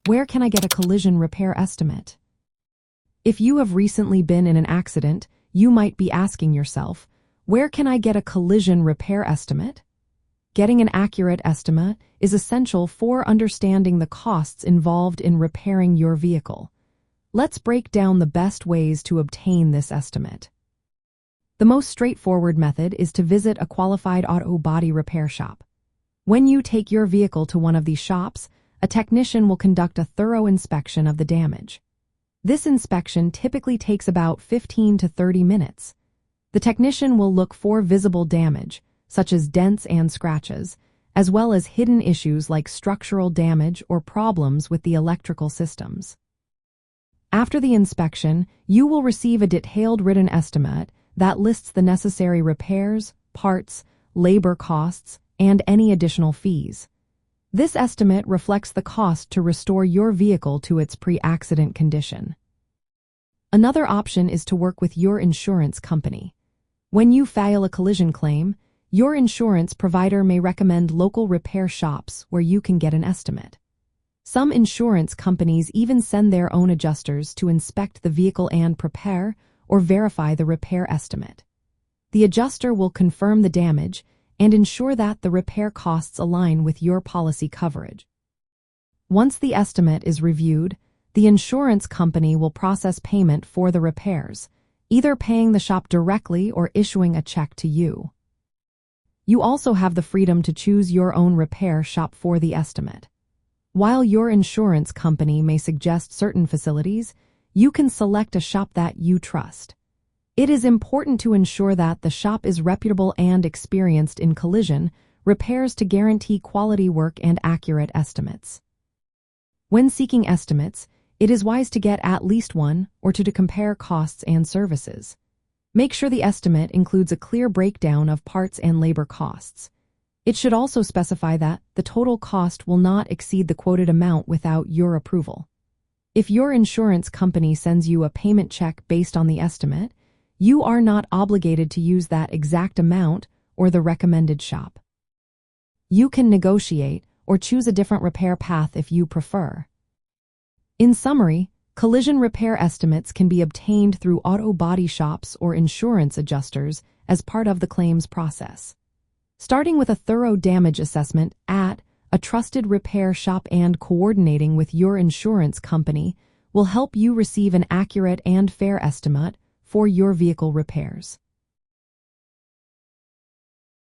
Where can I get a collision repair estimate? If you have recently been in an accident, you might be asking yourself, where can I get a collision repair estimate? Getting an accurate estimate is essential for understanding the costs involved in repairing your vehicle. Let's break down the best ways to obtain this estimate. The most straightforward method is to visit a qualified auto body repair shop. When you take your vehicle to one of these shops, a technician will conduct a thorough inspection of the damage. This inspection typically takes about 15 to 30 minutes. The technician will look for visible damage, such as dents and scratches, as well as hidden issues like structural damage or problems with the electrical systems. After the inspection, you will receive a detailed written estimate that lists the necessary repairs, parts, labor costs, and any additional fees. This estimate reflects the cost to restore your vehicle to its pre-accident condition. Another option is to work with your insurance company. When you file a collision claim, your insurance provider may recommend local repair shops where you can get an estimate. Some insurance companies even send their own adjusters to inspect the vehicle and prepare or verify the repair estimate. The adjuster will confirm the damage and ensure that the repair costs align with your policy coverage. Once the estimate is reviewed, the insurance company will process payment for the repairs, either paying the shop directly or issuing a check to you. You also have the freedom to choose your own repair shop for the estimate. While your insurance company may suggest certain facilities, you can select a shop that you trust. It is important to ensure that the shop is reputable and experienced in collision repairs to guarantee quality work and accurate estimates. When seeking estimates, it is wise to get at least one or two to compare costs and services. Make sure the estimate includes a clear breakdown of parts and labor costs. It should also specify that the total cost will not exceed the quoted amount without your approval. If your insurance company sends you a payment check based on the estimate, you are not obligated to use that exact amount or the recommended shop. You can negotiate or choose a different repair path if you prefer. In summary, collision repair estimates can be obtained through auto body shops or insurance adjusters as part of the claims process. Starting with a thorough damage assessment at a trusted repair shop and coordinating with your insurance company will help you receive an accurate and fair estimate for your vehicle repairs.